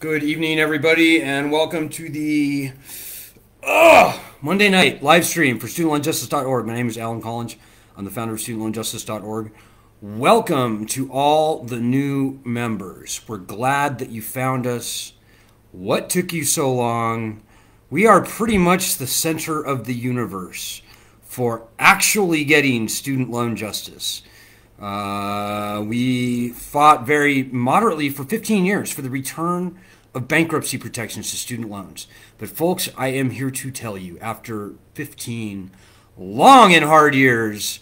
Good evening, everybody, and welcome to the Monday night live stream for StudentLoanJustice.org. My name is Alan Collins. I'm the founder of StudentLoanJustice.org. Welcome to all the new members. We're glad that you found us. What took you so long? We are pretty much the center of the universe for actually getting student loan justice. We fought very moderately for 15 years for the return of bankruptcy protections to student loans. But folks, I am here to tell you, after 15 long and hard years,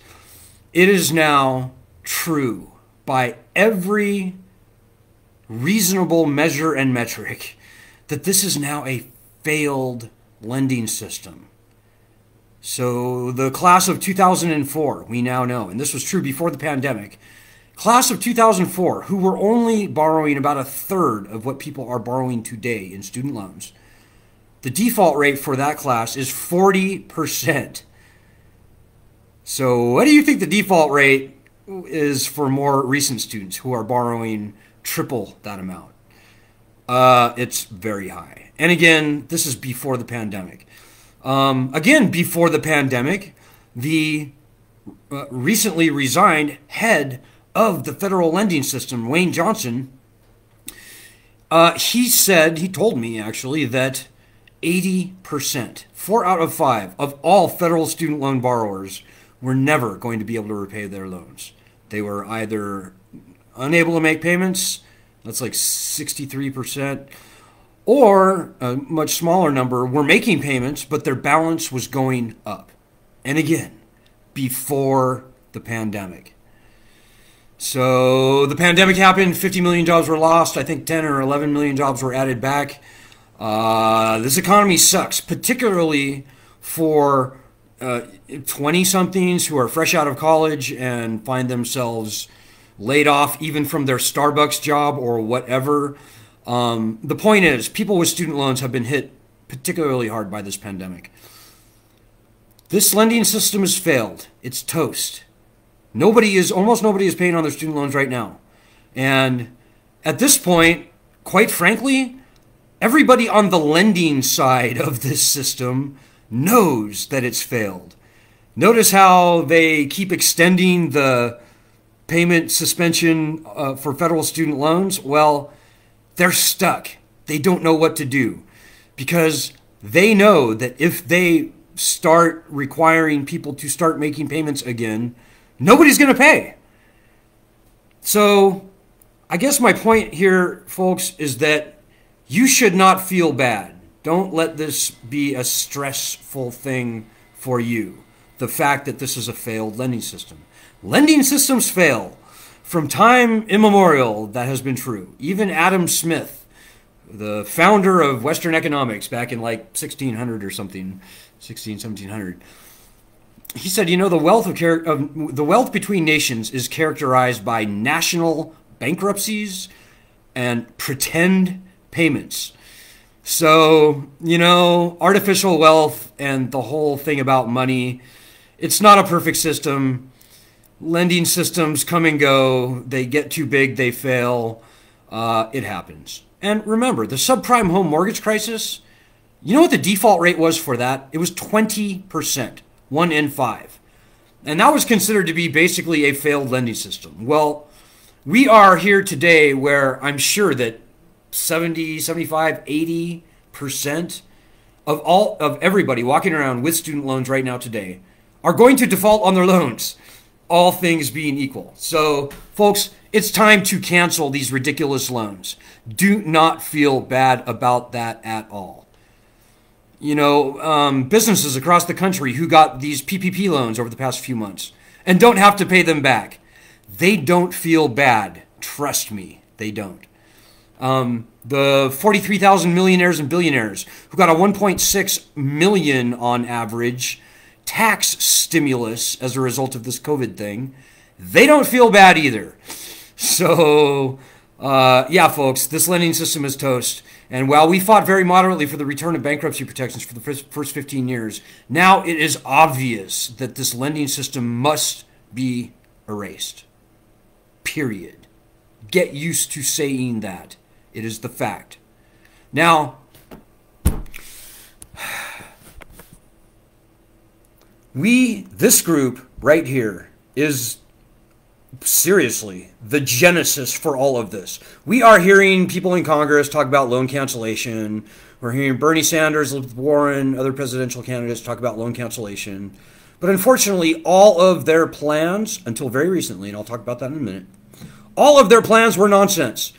it is now true by every reasonable measure and metric that this is now a failed lending system. So the class of 2004, we now know, and this was true before the pandemic, class of 2004, who were only borrowing about a third of what people are borrowing today in student loans, the default rate for that class is 40%. So what do you think the default rate is for more recent students who are borrowing triple that amount? It's very high. And again, this is before the pandemic. Before the pandemic, the recently resigned head of the federal lending system, Wayne Johnson, he told me actually, that 80%, 4 out of 5 of all federal student loan borrowers were never going to be able to repay their loans. They were either unable to make payments, that's like 63%, or a much smaller number were making payments, but their balance was going up. And again, before the pandemic. So the pandemic happened, $50 million were lost. I think 10 or 11 million jobs were added back. This economy sucks, particularly for 20-somethings who are fresh out of college and find themselves laid off even from their Starbucks job or whatever. The point is, people with student loans have been hit particularly hard by this pandemic. This lending system has failed. It's toast. Almost nobody is paying on their student loans right now. And at this point, quite frankly, everybody on the lending side of this system knows that it's failed. Notice how they keep extending the payment suspension for federal student loans. Well, they're stuck. They don't know what to do because they know that if they start requiring people to start making payments again, nobody's going to pay. So I guess my point here, folks, is that you should not feel bad. Don't let this be a stressful thing for you, the fact that this is a failed lending system. Lending systems fail. From time immemorial, that has been true. Even Adam Smith, the founder of Western economics back in like 1600 or something, 1700, he said, the wealth between nations is characterized by national bankruptcies and pretend payments. So, artificial wealth and the whole thing about money, it's not a perfect system. Lending systems come and go. They get too big, they fail. It happens. And remember, the subprime home mortgage crisis, you know what the default rate was for that? It was 20%, 1 in 5. And that was considered to be basically a failed lending system. Well, we are here today where I'm sure that 70, 75, 80% of everybody walking around with student loans right now today are going to default on their loans, all things being equal. So, folks, it's time to cancel these ridiculous loans. Do not feel bad about that at all. Businesses across the country who got these PPP loans over the past few months and don't have to pay them back, they don't feel bad. Trust me, they don't. The 43,000 millionaires and billionaires who got a 1.6 million on average tax stimulus as a result of this COVID thing, they don't feel bad either. So, folks, this lending system is toast. And while we fought very moderately for the return of bankruptcy protections for the first 15 years, now it is obvious that this lending system must be erased. Period. Get used to saying that. It is the fact. Now, this group right here is seriously the genesis for all of this. We are hearing people in Congress talk about loan cancellation. We're hearing Bernie Sanders, Elizabeth Warren, other presidential candidates talk about loan cancellation. But unfortunately, all of their plans, until very recently, and I'll talk about that in a minute, all of their plans were nonsense.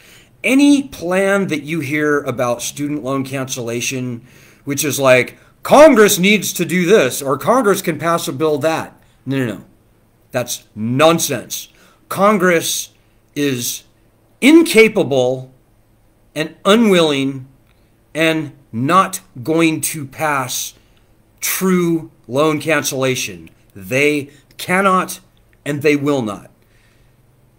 Any plan that you hear about student loan cancellation, which is like, Congress needs to do this, or Congress can pass a bill that. No. That's nonsense. Congress is incapable and unwilling and not going to pass true loan cancellation. They cannot and they will not.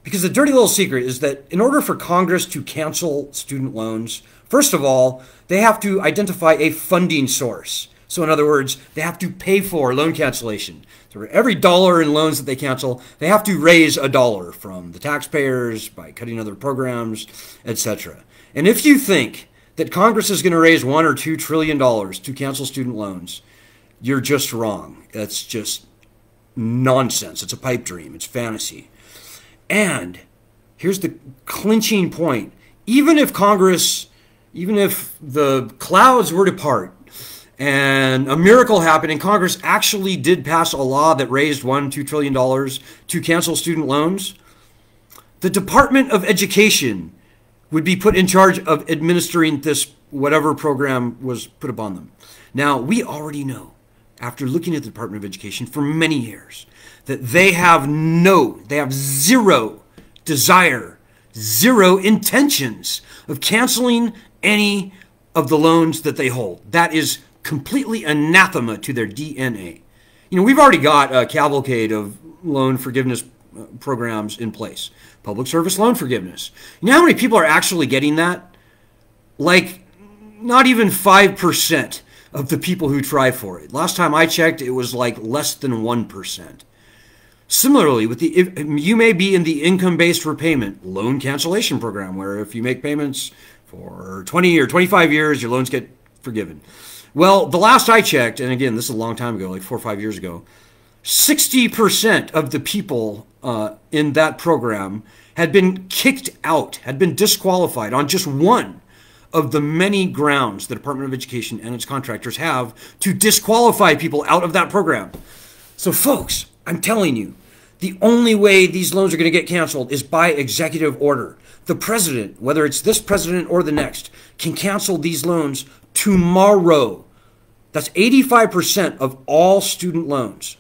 Because the dirty little secret is that in order for Congress to cancel student loans, first of all, they have to identify a funding source. So in other words, they have to pay for loan cancellation. So for every dollar in loans that they cancel, they have to raise a dollar from the taxpayers by cutting other programs, etc. And if you think that Congress is going to raise $1 or $2 trillion to cancel student loans, you're just wrong. That's just nonsense. It's a pipe dream. It's fantasy. And here's the clinching point. Even if the clouds were to part and a miracle happened and Congress actually did pass a law that raised $1-2 trillion to cancel student loans, the Department of Education would be put in charge of administering this, whatever program was put upon them. Now, we already know, after looking at the Department of Education for many years, that they have zero desire, zero intentions of canceling any of the loans that they hold. That is completely anathema to their DNA. You know, we've already got a cavalcade of loan forgiveness programs in place. Public service loan forgiveness. You know how many people are actually getting that? Like, not even 5% of the people who try for it. Last time I checked, it was like less than 1%. Similarly, you may be in the income-based repayment loan cancellation program, where if you make payments for 20 or 25 years, your loans get forgiven. Well, the last I checked, and again, this is a long time ago, like 4 or 5 years ago, 60% of the people in that program had been kicked out, had been disqualified on just one of the many grounds the Department of Education and its contractors have to disqualify people out of that program. So folks, I'm telling you, the only way these loans are going to get canceled is by executive order. The president, whether it's this president or the next, can cancel these loans tomorrow. That's 85% of all student loans.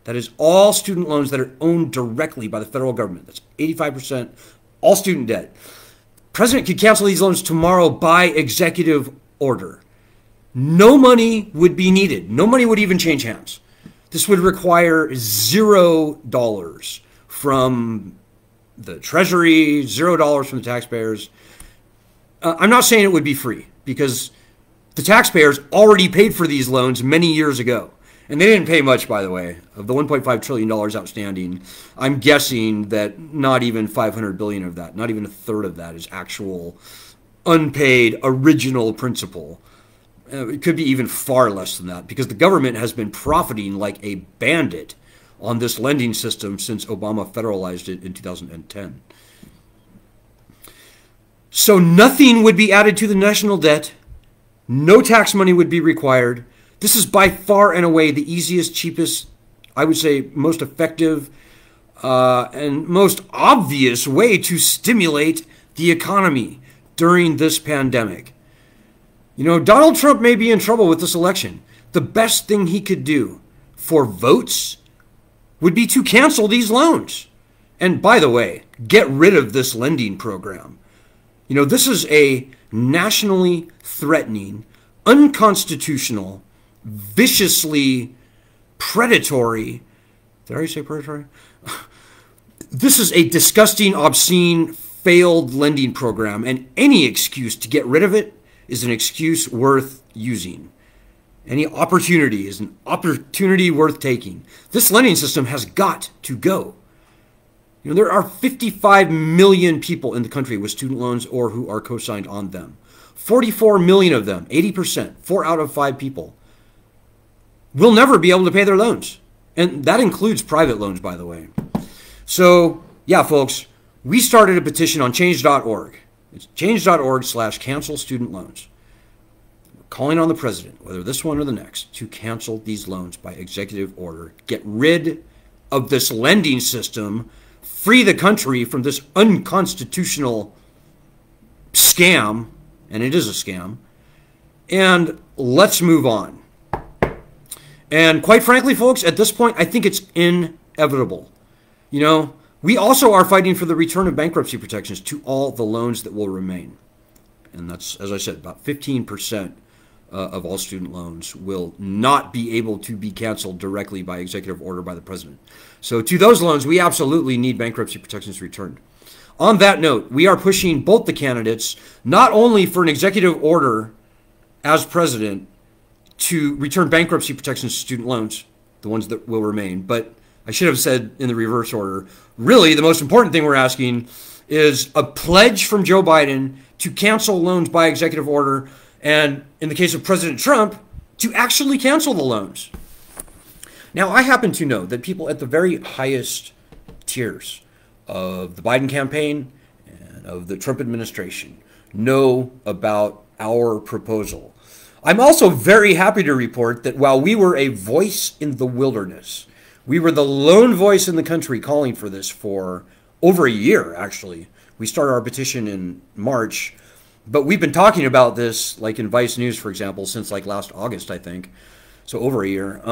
That is all student loans that are owned directly by the federal government. That's 85% all student debt. The president could cancel these loans tomorrow by executive order. No money would be needed. No money would even change hands. This would require $0 from the Treasury, $0 from the taxpayers. I'm not saying it would be free, because the taxpayers already paid for these loans many years ago. And they didn't pay much, by the way. Of the $1.5 trillion outstanding, I'm guessing that not even $500 billion of that, not even a third of that, is actual unpaid original principal. It could be even far less than that, because the government has been profiting like a bandit on this lending system since Obama federalized it in 2010. So nothing would be added to the national debt. No tax money would be required. This is by far and away the easiest, cheapest, I would say most effective and most obvious way to stimulate the economy during this pandemic. You know, Donald Trump may be in trouble with this election. The best thing he could do for votes would be to cancel these loans. And by the way, get rid of this lending program. You know, this is a nationally threatening, unconstitutional, viciously predatory. Did I already say predatory? This is a disgusting, obscene, failed lending program, and any excuse to get rid of it is an excuse worth using. Any opportunity is an opportunity worth taking. This lending system has got to go. You know, there are 55 million people in the country with student loans or who are co-signed on them. 44 million of them, 80%, 4 out of 5 people, will never be able to pay their loans. And that includes private loans, by the way. So, yeah, folks, we started a petition on change.org. It's change.org/cancel student loans. We're calling on the president, whether this one or the next, to cancel these loans by executive order. Get rid of this lending system. Free the country from this unconstitutional scam, and it is a scam, and let's move on. And quite frankly, folks, at this point, I think it's inevitable. You know, we also are fighting for the return of bankruptcy protections to all the loans that will remain. And that's, as I said, about 15% of all student loans will not be able to be canceled directly by executive order by the president. So to those loans, we absolutely need bankruptcy protections returned. On that note, we are pushing both the candidates not only for an executive order as president to return bankruptcy protections to student loans, the ones that will remain, but I should have said in the reverse order, really the most important thing we're asking is a pledge from Joe Biden to cancel loans by executive order, and in the case of President Trump, to actually cancel the loans. Now, I happen to know that people at the very highest tiers of the Biden campaign and of the Trump administration know about our proposal. I'm also very happy to report that while we were a voice in the wilderness, we were the lone voice in the country calling for this for over a year, actually. We started our petition in March, but we've been talking about this, like in Vice News, for example, since like last August, I think. So over a year.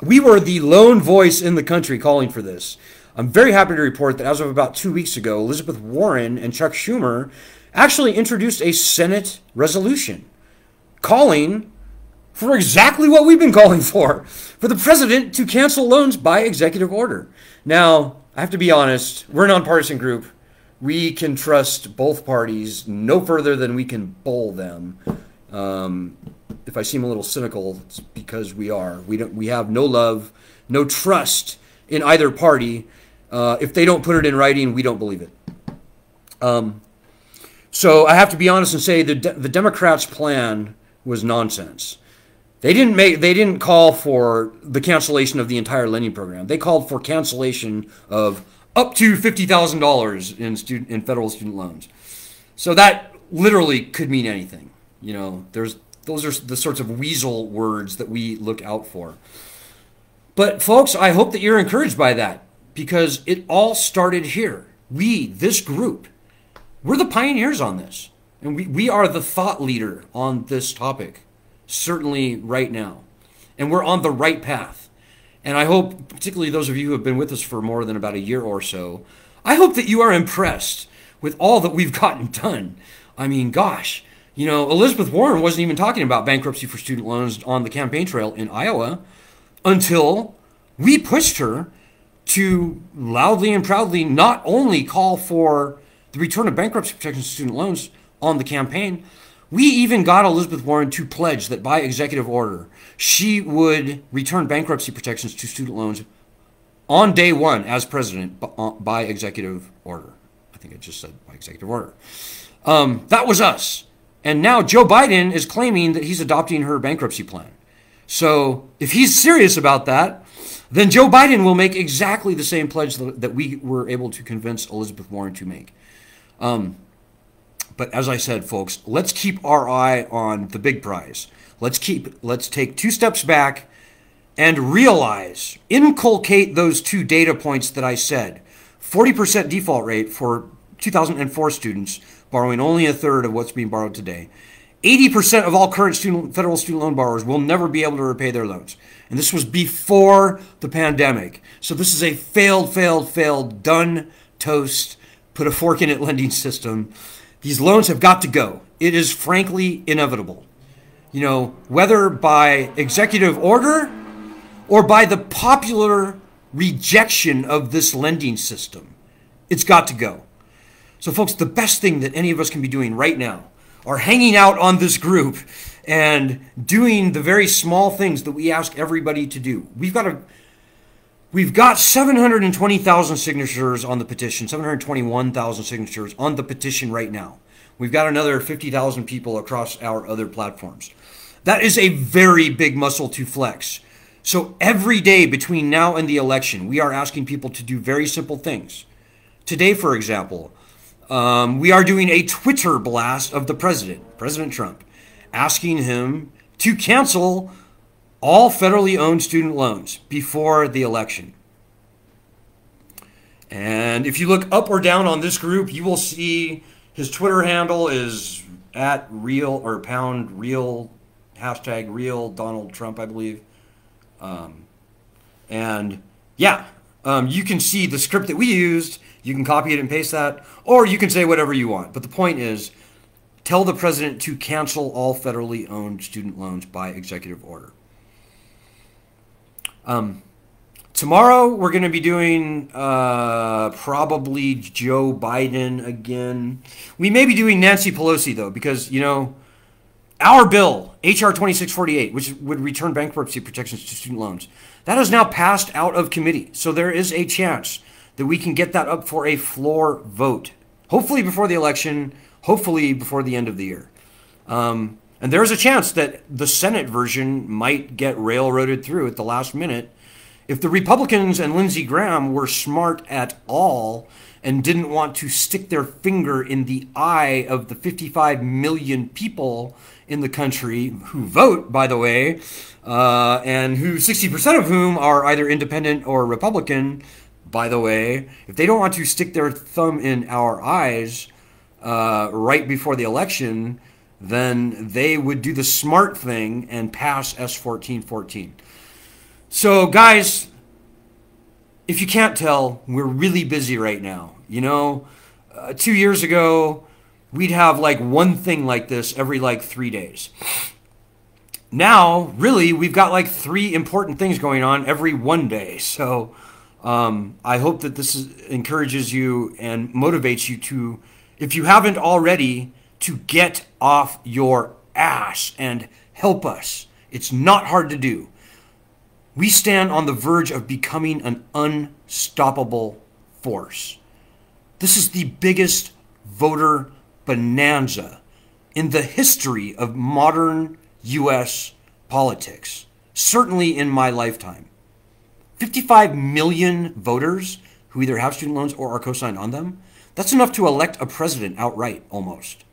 We were the lone voice in the country calling for this. I'm very happy to report that as of about 2 weeks ago, Elizabeth Warren and Chuck Schumer actually introduced a Senate resolution calling for exactly what we've been calling for the president to cancel loans by executive order. Now, I have to be honest, we're a nonpartisan group. We can trust both parties no further than we can bowl them. If I seem a little cynical, it's because we are. We have no love, no trust in either party. If they don't put it in writing, we don't believe it. So I have to be honest and say the Democrats' plan was nonsense. They didn't call for the cancellation of the entire lending program. They called for cancellation of up to $50,000 in federal student loans. So that literally could mean anything. You know, those are the sorts of weasel words that we look out for. But folks, I hope that you're encouraged by that, because it all started here. We, this group, we're the pioneers on this. And we are the thought leader on this topic, certainly right now. And we're on the right path. And I hope, particularly those of you who have been with us for more than about a year or so, I hope that you are impressed with all that we've gotten done. I mean, gosh, you know, Elizabeth Warren wasn't even talking about bankruptcy for student loans on the campaign trail in Iowa until we pushed her to loudly and proudly not only call for the return of bankruptcy protection to student loans on the campaign, we even got Elizabeth Warren to pledge that by executive order, she would return bankruptcy protections to student loans on day one as president by executive order. I think I just said by executive order. That was us. And now Joe Biden is claiming that he's adopting her bankruptcy plan. So if he's serious about that, then Joe Biden will make exactly the same pledge that we were able to convince Elizabeth Warren to make. But as I said, folks, let's keep our eye on the big prize. Let's take 2 steps back and realize, inculcate those 2 data points that I said. 40% default rate for 2004 students, borrowing only a third of what's being borrowed today. 80% of all current federal student loan borrowers will never be able to repay their loans. And this was before the pandemic. So this is a failed, done, toast, put a fork in it lending system. These loans have got to go. It is frankly inevitable. You know, whether by executive order or by the popular rejection of this lending system, it's got to go. So folks, the best thing that any of us can be doing right now are hanging out on this group and doing the very small things that we ask everybody to do. We've got We've got 720,000 signatures on the petition, 721,000 signatures on the petition right now. We've got another 50,000 people across our other platforms. That is a very big muscle to flex. So every day between now and the election, we are asking people to do very simple things. Today, for example, we are doing a Twitter blast of the president, President Trump, asking him to cancel all federally owned student loans before the election. And if you look up or down on this group, you will see his Twitter handle is @real or #real, #real Donald Trump, I believe. And yeah, you can see the script that we used. You can copy it and paste that, or you can say whatever you want. But the point is, tell the president to cancel all federally owned student loans by executive order. Tomorrow we're going to be doing probably Joe Biden again. We may be doing Nancy Pelosi, though, because, you know, our bill, H.R. 2648, which would return bankruptcy protections to student loans, that has now passed out of committee. So there is a chance that we can get that up for a floor vote, hopefully before the election, hopefully before the end of the year. And there's a chance that the Senate version might get railroaded through at the last minute. If the Republicans and Lindsey Graham were smart at all and didn't want to stick their finger in the eye of the 55 million people in the country who vote, by the way, and who 60% of whom are either independent or Republican, by the way, if they don't want to stick their thumb in our eyes right before the election, then they would do the smart thing and pass S1414. So, guys, if you can't tell, we're really busy right now. You know, 2 years ago, we'd have like one thing like this every like 3 days. Now, really, we've got like 3 important things going on every 1 day. So I hope that this encourages you and motivates you to, if you haven't already, to get off your ass and help us. It's not hard to do. We stand on the verge of becoming an unstoppable force. This is the biggest voter bonanza in the history of modern U.S. politics, certainly in my lifetime. 55 million voters who either have student loans or are co-signed on them, that's enough to elect a president outright, almost.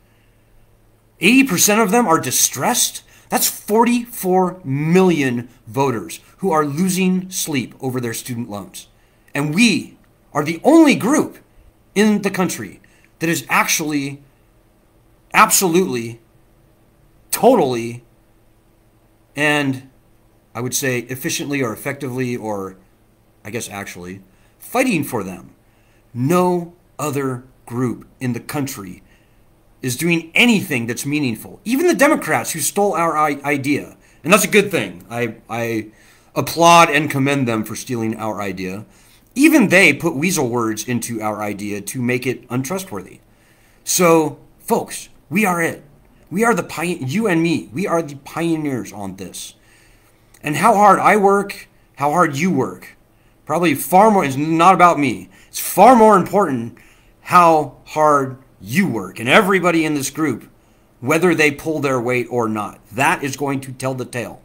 80% of them are distressed. That's 44 million voters who are losing sleep over their student loans. And we are the only group in the country that is actually, absolutely, totally, and I would say efficiently or effectively, or I guess actually, fighting for them. No other group in the country is doing anything that's meaningful. Even the Democrats who stole our idea, and that's a good thing. I applaud and commend them for stealing our idea. Even they put weasel words into our idea to make it untrustworthy. So, folks, we are it. We are you and me, we are the pioneers on this. And how hard I work, how hard you work, probably far more, it's not about me. It's far more important how hard you work, and everybody in this group, whether they pull their weight or not. That is going to tell the tale.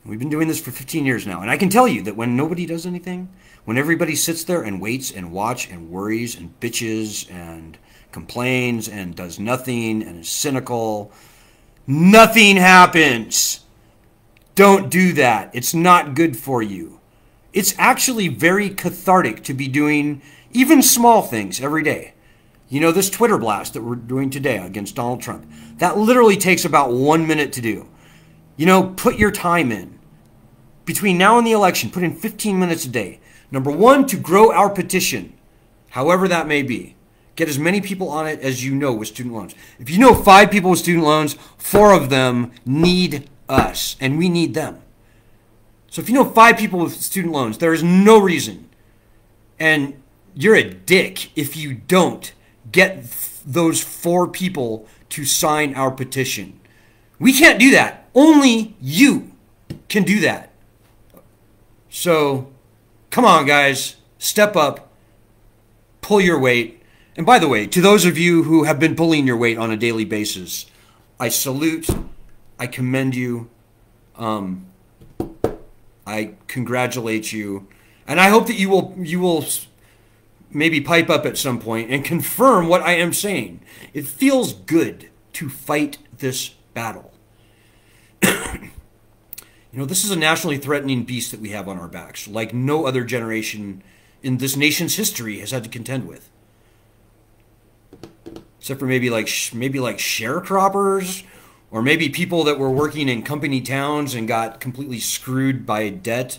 We've been doing this for 15 years now, and I can tell you that when nobody does anything, when everybody sits there and waits and watch and worries and bitches and complains and does nothing and is cynical, nothing happens. Don't do that. It's not good for you. It's actually very cathartic to be doing even small things every day. You know, this Twitter blast that we're doing today against Donald Trump, that literally takes about 1 minute to do. You know, put your time in. Between now and the election, put in 15 minutes a day. Number 1, to grow our petition, however that may be. Get as many people on it as you know with student loans. If you know 5 people with student loans, 4 of them need us, and we need them. So if you know 5 people with student loans, there is no reason, and you're a dick if you don't get those 4 people to sign our petition. We can't do that. Only you can do that. So, come on, guys. Step up. Pull your weight. And by the way, to those of you who have been pulling your weight on a daily basis, I salute. I commend you. I congratulate you. And I hope that you will maybe pipe up at some point and confirm what I am saying. It feels good to fight this battle. You know, this is a nationally threatening beast that we have on our backs, like no other generation in this nation's history has had to contend with. Except for maybe like sharecroppers, or maybe people that were working in company towns and got completely screwed by debt.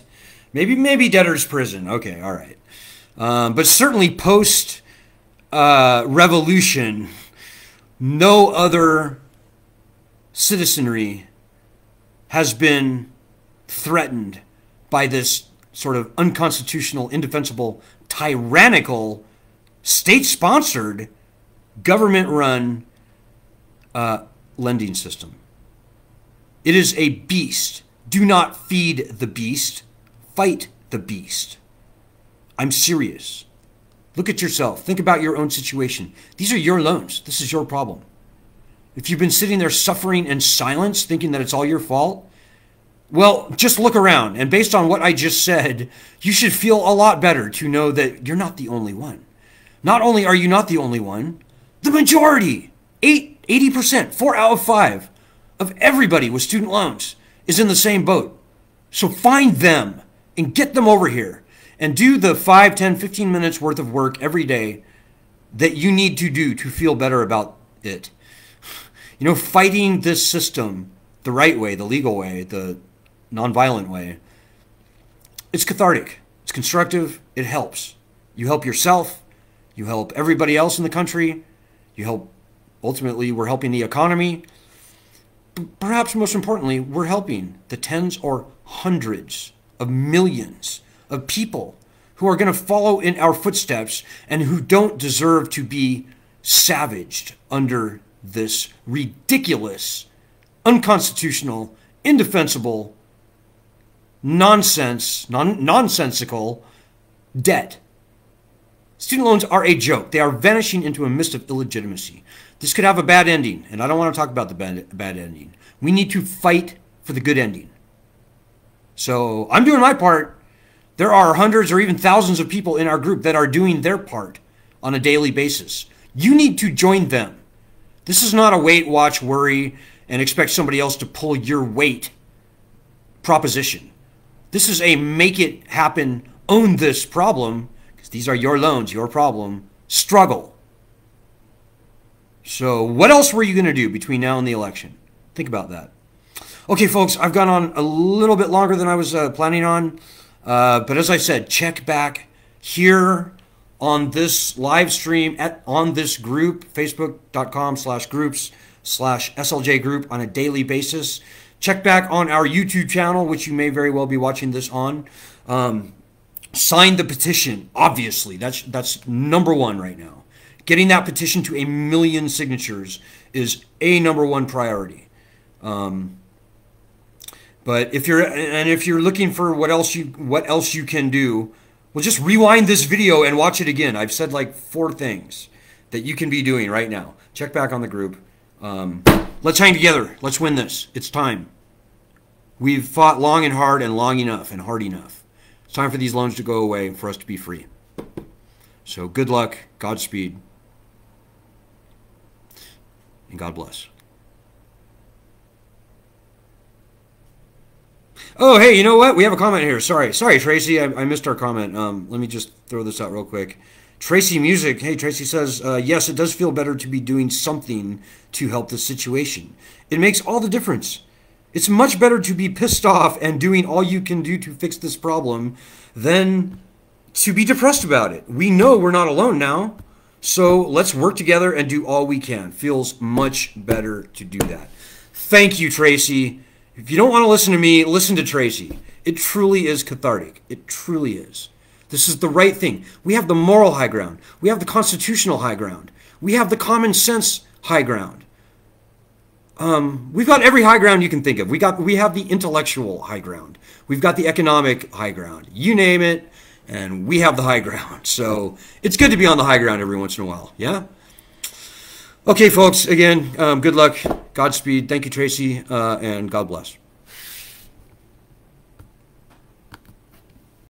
Maybe debtor's prison. Okay, all right. But certainly post revolution, no other citizenry has been threatened by this sort of unconstitutional, indefensible, tyrannical, state-sponsored, government-run lending system. It is a beast. Do not feed the beast. Fight the beast. I'm serious. Look at yourself. Think about your own situation. These are your loans. This is your problem. If you've been sitting there suffering in silence, thinking that it's all your fault, well, just look around. And based on what I just said, you should feel a lot better to know that you're not the only one. Not only are you not the only one, the majority, 80%, 4 out of 5 of everybody with student loans is in the same boat. So find them and get them over here and do the 5, 10, 15 minutes worth of work every day that you need to do to feel better about it. You know, fighting this system the right way, the legal way, the nonviolent way, it's cathartic, it's constructive, it helps. You help yourself, you help everybody else in the country, you help, ultimately, we're helping the economy. Perhaps most importantly, we're helping the tens or hundreds of millions of people who are going to follow in our footsteps and who don't deserve to be savaged under this ridiculous, unconstitutional, indefensible, nonsensical debt. Student loans are a joke. They are vanishing into a mist of illegitimacy. This could have a bad ending, and I don't want to talk about the bad ending. We need to fight for the good ending. So I'm doing my part. There are hundreds or even thousands of people in our group that are doing their part on a daily basis. You need to join them. This is not a wait, watch, worry, and expect somebody else to pull your weight proposition. This is a make it happen, own this problem, because these are your loans, your problem, struggle. So what else were you going to do between now and the election? Think about that. Okay, folks, I've gone on a little bit longer than I was planning on. But as I said, check back here on this live stream on this group, facebook.com/groups/SLJ group on a daily basis. Check back on our YouTube channel, which you may very well be watching this on. Sign the petition, obviously. That's number one right now. Getting that petition to 1 million signatures is a number one priority. But if you're looking for what else you can do, well, just rewind this video and watch it again. I've said like 4 things that you can be doing right now. Check back on the group. Let's hang together. Let's win this. It's time. We've fought long and hard and long enough and hard enough. It's time for these loans to go away and for us to be free. So good luck, Godspeed, and God bless. Oh, hey, you know what? We have a comment here. Sorry, Tracy. I missed our comment. Let me just throw this out real quick. Tracy Music. Hey, Tracy says, yes, it does feel better to be doing something to help the situation. It makes all the difference. It's much better to be pissed off and doing all you can do to fix this problem than to be depressed about it. We know we're not alone now, so let's work together and do all we can. Feels much better to do that. Thank you, Tracy. If you don't want to listen to me, listen to Tracy. It truly is cathartic. It truly is. This is the right thing. We have the moral high ground. We have the constitutional high ground. We have the common sense high ground. we've got every high ground you can think of. We have the intellectual high ground. We've got the economic high ground. You name it, and we have the high ground. So it's good to be on the high ground every once in a while. Yeah. Okay, folks. Again, good luck. Godspeed. Thank you, Tracy, and God bless.